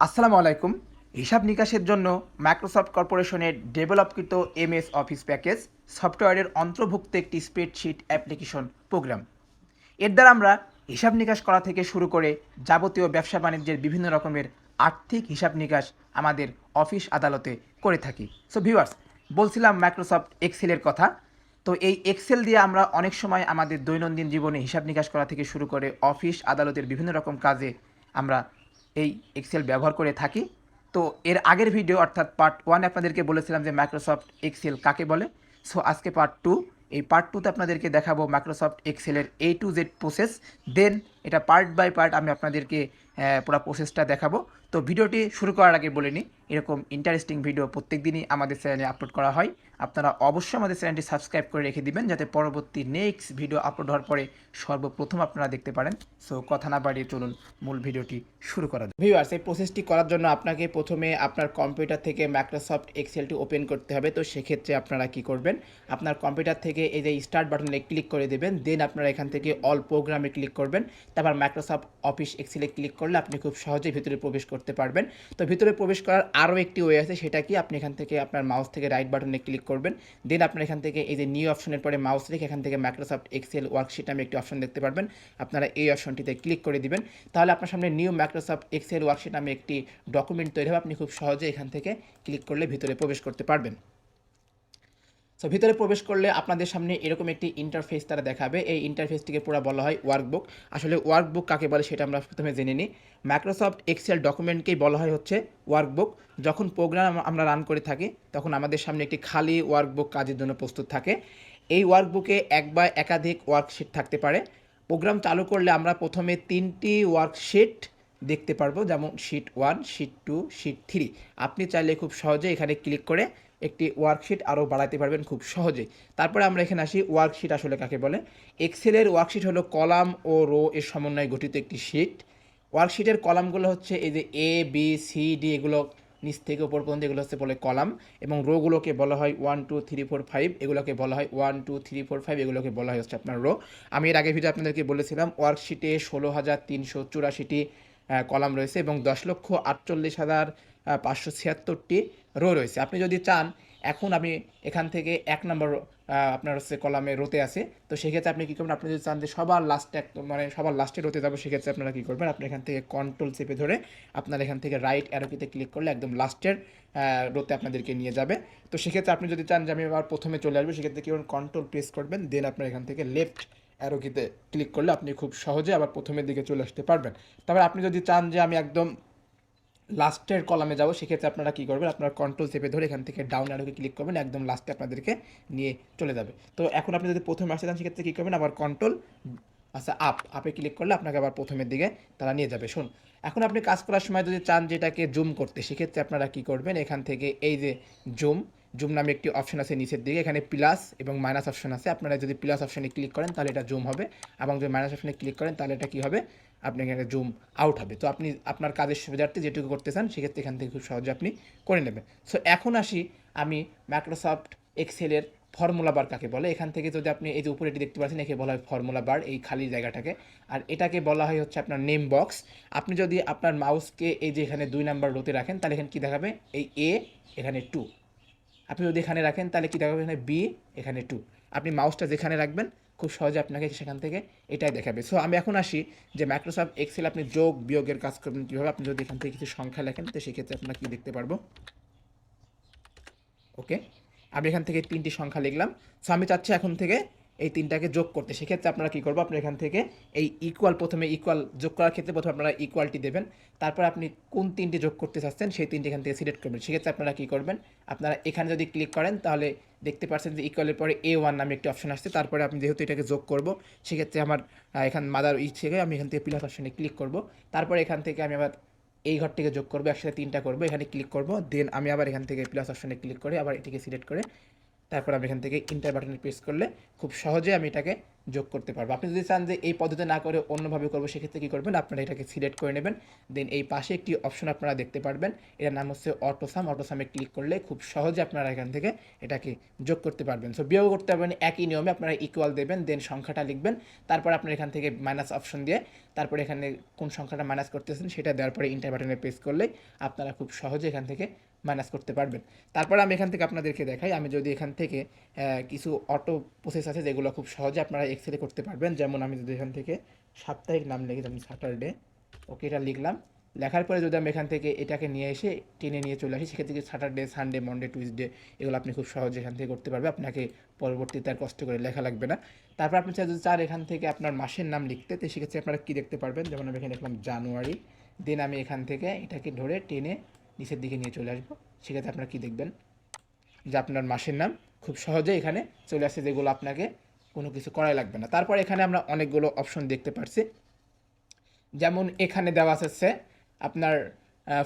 আসসালামু আলাইকুম। হিসাব নিকাশের জন্য মাইক্রোসফট কর্পোরেশনের ডেভেলপকৃত এমএস অফিস প্যাকেজ সফটওয়্যারের অন্তর্ভুক্ত একটি স্প্রেডশিট অ্যাপ্লিকেশন প্রোগ্রাম। এর দ্বারা আমরা হিসাব নিকাশ করা থেকে শুরু করে যাবতীয় ব্যবসা বাণিজ্যের বিভিন্ন রকমের আর্থিক হিসাব নিকাশ আমাদের অফিস আদালতে করে থাকি। সো ভিউয়ার্স, বলছিলাম মাইক্রোসফট এক্সেলের কথা। তো এই এক্সেল দিয়ে আমরা অনেক সময় আমাদের দৈনন্দিন জীবনে হিসাব নিকাশ করা থেকে শুরু করে অফিস আদালতের বিভিন্ন রকম কাজে আমরা এই এক্সেল ব্যবহার করে থাকি। তো এর আগের ভিডিও অর্থাৎ পার্ট 1 আপনাদেরকে বলেছিলাম যে মাইক্রোসফট এক্সেল কাকে বলে। সো আজকে পার্ট 2, এই পার্ট 2তে আপনাদেরকে দেখাবো মাইক্রোসফট এক্সেলের A to Z process. Then এটা পার্ট বাই পার্ট আমি আপনাদেরকে পুরো প্রসেসটা দেখাবো। তো ভিডিওটি শুরু করার আগে বলে নিই, এরকম ইন্টারেস্টিং ভিডিও প্রত্যেক দিনই আমাদের চ্যানেলে আপলোড করা হয়। আপনারা অবশ্যই আমাদের চ্যানেলটি সাবস্ক্রাইব করে রেখে দিবেন যাতে পরবর্তী নেক্সট ভিডিও আপলোড হওয়ার পরে সর্বপ্রথম আপনারা দেখতে পারেন। সো কথা না বাড়িয়ে চলুন মূল ভিডিওটি শুরু করা যাক। ভিউয়ার্স, এই প্রসেসটি করার জন্য আপনাকে প্রথমে আপনার কম্পিউটার থেকে মাইক্রোসফট এক্সেলটি ওপেন করতে হবে। তো সেক্ষেত্রে আপনারা কি করবেন, আপনার কম্পিউটার থেকে এই যে স্টার্ট বাটনে ক্লিক করে দেবেন। দেন আপনারা এখান থেকে অল প্রোগ্রামে ক্লিক করবেন। তারপর মাইক্রোসফট অফিস এক্সেলে ক্লিক করলে আপনি খুব সহজেই ভিতরে প্রবেশ করতে পারবেন। তো ভিতরে প্রবেশ করার আরও একটি ওয়ে আছে, সেটা কি, আপনি এখান থেকে আপনার মাউস থেকে রাইট বাটনে ক্লিক করবেন। দেন আপনার এখান থেকে এই যে নিউ অপশনের পরে মাউস রেখে এখান থেকে মাইক্রোসফট এক্সেল ওয়ার্কশিট নামে একটি অপশন দেখতে পারবেন। আপনারা এই অপশনটিতে ক্লিক করে দিবেন। তাহলে আপনার সামনে নিউ মাইক্রোসফট এক্সেল ওয়ার্কশিট নামে একটি ডকুমেন্ট তৈরি হবে। আপনি খুব সহজে এখান থেকে ক্লিক করলে ভিতরে প্রবেশ করতে পারবেন। সো ভিতরে প্রবেশ করলে আপনাদের সামনে এরকম একটি ইন্টারফেস তারা দেখাবে। এই ইন্টারফেসটিকে পুরো বলা হয় ওয়ার্কবুক। আসলে ওয়ার্কবুক কাকে বলে সেটা আমরা প্রথমে জেনে নিই। মাইক্রোসফট এক্সেল ডকুমেন্টকেই বলা হয় হচ্ছে ওয়ার্কবুক। যখন প্রোগ্রাম আমরা রান করে থাকি তখন আমাদের সামনে একটি খালি ওয়ার্কবুক কাজের জন্য প্রস্তুত থাকে। এই ওয়ার্কবুকে এক বা একাধিক ওয়ার্কশিট থাকতে পারে। প্রোগ্রাম চালু করলে আমরা প্রথমে 3টি ওয়ার্কশিট দেখতে পারবো, যেমন শিট 1, শিট 2, শিট 3। আপনি চাইলে খুব সহজে এখানে ক্লিক করে একটি ওয়ার্কশিট আরও বাড়াতে পারবেন খুব সহজেই। তারপরে আমরা এখানে আসি, ওয়ার্কশিট আসলে কাকে বলে। এক্সেলের ওয়ার্কশিট হলো কলাম ও রো এর সমন্বয়ে গঠিত একটি শিট। ওয়ার্কশিটের কলামগুলো হচ্ছে এই যে A, B, C, D, এগুলো নিচ থেকে উপর পর্যন্ত, এগুলো হচ্ছে বলে কলাম। এবং রোগুলোকে বলা হয় 1 2 3 4 5, এগুলোকে বলা হয় 1 2 3 4 5, এগুলোকে বলা হয় হচ্ছে আপনার রো। আমি এর আগে ভিডিও আপনাদেরকে বলেছিলাম ওয়ার্কশিটে 16,384টি কলাম রয়েছে এবং 10,48,576টি রো রয়েছে। আপনি যদি চান, এখন আমি এখান থেকে 1 নম্বর আপনার হচ্ছে কলামে রোতে আছে। তো সেক্ষেত্রে আপনি কী করবেন, আপনি যদি চান যে সবার লাস্টে মানে সবার লাস্টে রোতে যাবো, সেক্ষেত্রে আপনারা কী করবেন, আপনি এখান থেকে কন্ট্রোল চেপে ধরে আপনার এখান থেকে রাইট অ্যারোকিতে ক্লিক করলে একদম লাস্টের রোতে আপনাদেরকে নিয়ে যাবে। তো সেক্ষেত্রে আপনি যদি চান যে আমি আবার প্রথমে চলে আসবো, সেক্ষেত্রে কী করবেন, কন্ট্রোল প্রেস করবেন। দেন আপনার এখান থেকে লেফট অ্যারোকিতে ক্লিক করলে আপনি খুব সহজে আবার প্রথমের দিকে চলে আসতে পারবেন। তারপর আপনি যদি চান যে আমি একদম লাস্টের কলামে যাব, সেক্ষেত্রে আপনারা কী করবেন, আপনার কন্ট্রোল চেপে ধরে এখান থেকে ডাউন অ্যারোকে ক্লিক করবেন, একদম লাস্টে আপনাদেরকে নিয়ে চলে যাবে। তো এখন আপনি যদি প্রথমে আসতে চান, সেক্ষেত্রে কী করবেন, আবার কন্ট্রোল আচ্ছা আপে ক্লিক করলে আপনাকে আবার প্রথমের দিকে তারা নিয়ে যাবে। শুন, এখন আপনি কাজ করার সময় যদি চান যেটাকে জুম করতে, সেক্ষেত্রে আপনারা কী করবেন, এখান থেকে এই যে জুম জুম নামে একটি অপশন আছে নিচের দিকে, এখানে প্লাস এবং মাইনাস অপশন আছে। আপনারা যদি প্লাস অপশনে ক্লিক করেন তাহলে এটা জুম হবে, এবং যদি মাইনাস অপশনে ক্লিক করেন তাহলে এটা কী হবে, আপনি এখানে জুম আউট হবে। তো আপনি আপনার কাজের সুবিধার্থে যেটুকু করতে চান সেক্ষেত্রে এখান থেকে খুব সহজে আপনি করে নেবেন। সো এখন আসি আমি মাইক্রোসফট এক্সেলের ফর্মুলা বার কাকে বলে। এখান থেকে যদি আপনি এই যে উপরে এটি দেখতে পাচ্ছেন, একে বলা হয় ফর্মুলা বার, এই খালি জায়গাটাকে। আর এটাকে বলা হয় হচ্ছে আপনার নেম বক্স। আপনি যদি আপনার মাউসকে এই যে এখানে 2 নম্বর রোতে রাখেন, তাহলে এখানে কী দেখাবে, এই A, এখানে 2। আপনি যদি এখানে রাখেন তাহলে কী দেখাবে, এখানে B, এখানে 2। আপনি মাউসটা যেখানে রাখবেন খুব সহজে আপনাকে সেখান থেকে এটাই দেখাবে। সো আমি এখন আসি যে মাইক্রোসফট এক্সেল আপনি যোগ বিয়োগের কাজ করবেন কীভাবে। আপনি যদি এখান থেকে কিছু সংখ্যা লেখেন, তো সেক্ষেত্রে আপনারা কী দেখতে পারবো, ওকে, আমি এখান থেকে 3টি সংখ্যা লিখলাম। সো আমি চাচ্ছি এখন থেকে এই 3টাকে যোগ করতে। সেক্ষেত্রে আপনারা কী করবো, আপনি এখান থেকে এই ইকুয়াল, প্রথমে ইকুয়াল যোগ করার ক্ষেত্রে প্রথমে আপনারা ইকুয়ালটি দেবেন। তারপর আপনি কোন 3টি যোগ করতে চাচ্ছেন সেই 3টি এখান থেকে সিলেক্ট করবেন। সেক্ষেত্রে আপনারা কী করবেন, আপনারা এখানে যদি ক্লিক করেন তাহলে দেখতে পাচ্ছেন যে ইকুয়ালের পরে A1 নামে একটি অপশন আসছে। তারপরে আপনি যেহেতু এটাকে যোগ করব, সেক্ষেত্রে আমার এখান মাদার থেকে আমি এখান থেকে প্লাস অপশনে ক্লিক করব। তারপরে এখান থেকে আমি আবার এই ঘরটিকে যোগ করবো, একসাথে 3টা করবো, এখানে ক্লিক করব। দেন আমি আবার এখান থেকে প্লাস অপশনে ক্লিক করে আবার এটিকে সিলেক্ট করে তারপর আমি এখান থেকে ইন্টার বাটনে প্রেস করলে খুব সহজে আমি এটাকে যোগ করতে পারবো। আপনি যদি চান যে এই পদ্ধতি না করে অন্যভাবে করবো, সেক্ষেত্রে কী করবেন, আপনারা এটাকে সিলেক্ট করে নেবেন। দেন এই পাশে একটি অপশন আপনারা দেখতে পারবেন, এটার নাম হচ্ছে অটোসাম। অটোসামে ক্লিক করলে খুব সহজে আপনারা এখান থেকে এটাকে যোগ করতে পারবেন। সো বিয়োগ করতে পারবেন একই নিয়মে, আপনারা ইকুয়াল দেবেন, দেন সংখ্যাটা লিখবেন, তারপর আপনার এখান থেকে মাইনাস অপশন দিয়ে তারপরে এখানে কোন সংখ্যাটা মাইনাস করতেছেন সেটা দেওয়ার পরে ইন্টার বাটনে প্রেস করলে আপনারা খুব সহজে এখান থেকে মাইনাস করতে পারবেন। তারপর আমি এখান থেকে আপনাদেরকে দেখাই, আমি যদি এখান থেকে কিছু অটো প্রসেস আছে যেগুলো খুব সহজে আপনারা এক্সেলে করতে পারবেন। যেমন আমি যদি এখান থেকে সাপ্তাহিক নাম লিখি, যেমন স্যাটারডে, ওকে এটা লিখলাম। লেখার পরে যদি আমি এখান থেকে এটাকে নিয়ে এসে টেনে নিয়ে চলে আসি, সেক্ষেত্রে স্যাটারডে, সানডে, মন্ডে, টুইসডে এগুলো আপনি খুব সহজে এখান থেকে করতে পারবেন, আপনাকে পরবর্তীতে আর কষ্ট করে লেখা লাগবে না। তারপর আপনি যদি চান এখান থেকে আপনার মাসের নাম লিখতে, তো সেক্ষেত্রে আপনারা কী দেখতে পারবেন, যেমন আমি এখানে লিখলাম জানুয়ারি, দেন আমি এখান থেকে এটাকে ধরে টেনে নিচের দিকে নিয়ে চলে আসবো। সেক্ষেত্রে আপনারা কী দেখবেন যে আপনার মাসের নাম খুব সহজে এখানে চলে আসছে, যেগুলো আপনাকে কোনো কিছু করাই লাগবে না। তারপর এখানে আমরা অনেকগুলো অপশন দেখতে পাচ্ছি, যেমন এখানে দেওয়া আছে আপনার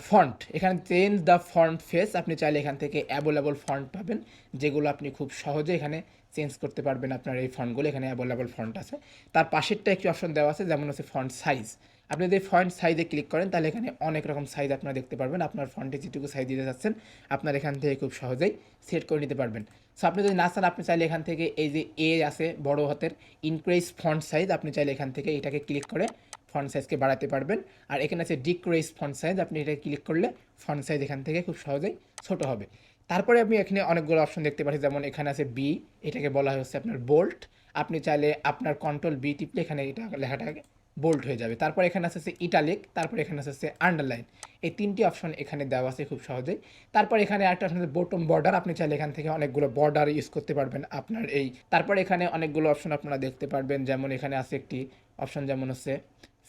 ফন্ট, এখানে চেঞ্জ দ্য ফন্ট ফেস, আপনি চাইলে এখান থেকে অ্যাভেলেবল ফন্ট পাবেন, যেগুলো আপনি খুব সহজে এখানে চেঞ্জ করতে পারবেন। আপনার এই ফন্টগুলো এখানে অ্যাভেলেবল ফন্ট আছে। তার পাশেরটা একটি অপশন দেওয়া আছে, যেমন হচ্ছে ফন্ট সাইজ। আপনি যদি ফন্ট সাইজে ক্লিক করেন তাহলে এখানে অনেক রকম সাইজ আপনারা দেখতে পারবেন। আপনার ফন্টে যেটুকু সাইজ দিতে যাচ্ছেন আপনার এখান থেকে খুব সহজেই সেট করে নিতে পারবেন। সো আপনি যদি না চান, আপনি চাইলে এখান থেকে এই যে এ আছে বড় হাতের ইনক্রিজ ফন্ট সাইজ, আপনি চাইলে এখান থেকে এটাকে ক্লিক করে ফন্ট সাইজকে বাড়াতে পারবেন। আর এখানে আছে ডিক্রিজ ফন্ট সাইজ, আপনি এটা ক্লিক করলে ফন্ট সাইজ এখান থেকে খুব সহজেই ছোট হবে। তারপরে আমি এখানে অনেকগুলো অপশন দেখতে পাচ্ছি, যেমন এখানে আছে বি, এটাকে বলা হচ্ছে আপনার বোল্ট। আপনি চাইলে আপনার কন্ট্রোল বি টিপলে এখানে এটা লেখাটাকে বোল্ড হয়ে যাবে। তারপর এখানে আছে ইটালিক, তারপর এখানে আছে আন্ডারলাইন। এই তিনটি অপশন এখানে দেওয়া আছে খুব সহজেই। তারপর এখানে একটা অপশন আছে বটম বর্ডার, আপনি চাইলে এখান থেকে অনেকগুলো বর্ডার ইউজ করতে পারবেন আপনার এই। তারপর এখানে অনেকগুলো অপশন আপনারা দেখতে পারবেন, যেমন এখানে আছে একটি অপশন যেমন হচ্ছে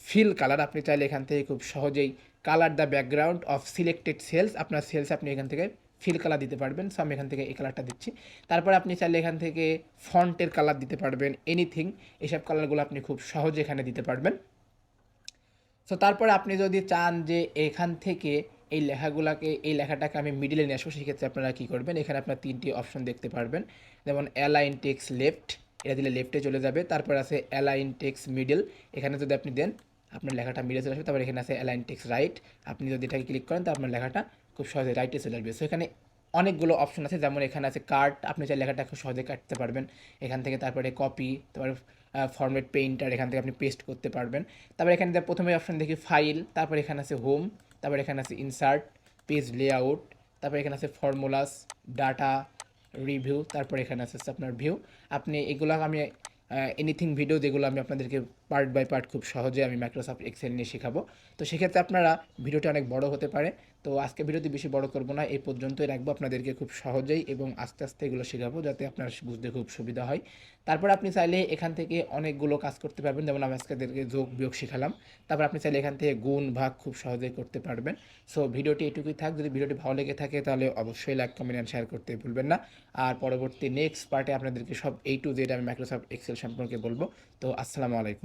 ফিল কালার, আপনি চাইলে এখান থেকে খুব সহজেই colour the background of selected cells, আপনার সেলস আপনি এখান থেকে ফিল কালার দিতে পারবেন। সো আমি এখান থেকে এই কালারটা দিচ্ছি। তারপর আপনি চাইলে এখান থেকে ফন্টের কালার দিতে পারবেন, এনিথিং, এইসব কালারগুলো আপনি খুব সহজে এখানে দিতে পারবেন। সো তারপরে আপনি যদি চান যে এখান থেকে এই লেখাটাকে আমি মিডিলে নিয়ে আসবো, সেক্ষেত্রে আপনারা কী করবেন, এখানে আপনার তিনটি অপশন দেখতে পারবেন, যেমন অ্যালাইন টেক্সট লেফট, এটা দিলে লেফটে চলে যাবে। তারপর আছে অ্যালাইন টেক্সট মিডল, এখানে যদি আপনি দেন আপনার লেখাটা মিডলে চলে আসবে। তারপর এখানে আছে অ্যালাইন টেক্সট রাইট, আপনি যদি এটাকে ক্লিক করেন তো আপনার লেখাটা খুব সহজে রাইটে চলে আসবে। সো এখানে অনেকগুলো অপশন আছে, যেমন এখানে আছে কাট, আপনি চাইলে লেখাটা খুব সহজে কাটতে পারবেন এখান থেকে। তারপরে কপি, তারপরে ফরম্যাট পেইন্টার, এখান থেকে আপনি পেস্ট করতে পারবেন। তারপর এখানে প্রথমে অপশন দেখি ফাইল, তারপর এখানে আছে হোম, তারপর এখানে আছে ইনসার্ট, পেজ লেআউট, তারপর এখানে আছে ফর্মুলাস, ডাটা, রিভিউ, তারপর এখানে আছে আপনার ভিউ। আপনি এগুলো আমি এনিথিং ভিডিও, যেগুলো আমি আপনাদেরকে পার্ট বাই পার্ট খুব সহজে আমি মাইক্রোসফট এক্সেল নিয়ে শেখাবো। তো সেক্ষেত্রে আপনারা ভিডিওটা অনেক বড় হতে পারে, তো আজকে ভিডিওটি বেশি বড় করব না, এই পর্যন্তই রাখবো। আপনাদেরকে খুব সহজেই এবং আস্তে আস্তে এগুলো শেখাবো, যাতে আপনার বুঝতে খুব সুবিধা হয়। তারপর আপনি চাইলে এখান থেকে অনেকগুলো কাজ করতে পারবেন, যেমন আমি আজকেদেরকে যোগ বিয়োগ শেখালাম। তারপর আপনি চাইলে এখান থেকে গুণ ভাগ খুব সহজেই করতে পারবেন। সো ভিডিওটি এটুকুই থাক। যদি ভিডিওটি ভালো লেগে থাকে তাহলে অবশ্যই লাইক, কমেন্ট অ্যান্ড শেয়ার করতে ভুলবেন না। আর পরবর্তী নেক্সট পার্টে আপনাদেরকে সব A to Z আমি মাইক্রোসফট এক্সেল সম্পর্কে বলবো। তো আসসালামু আলাইকুম।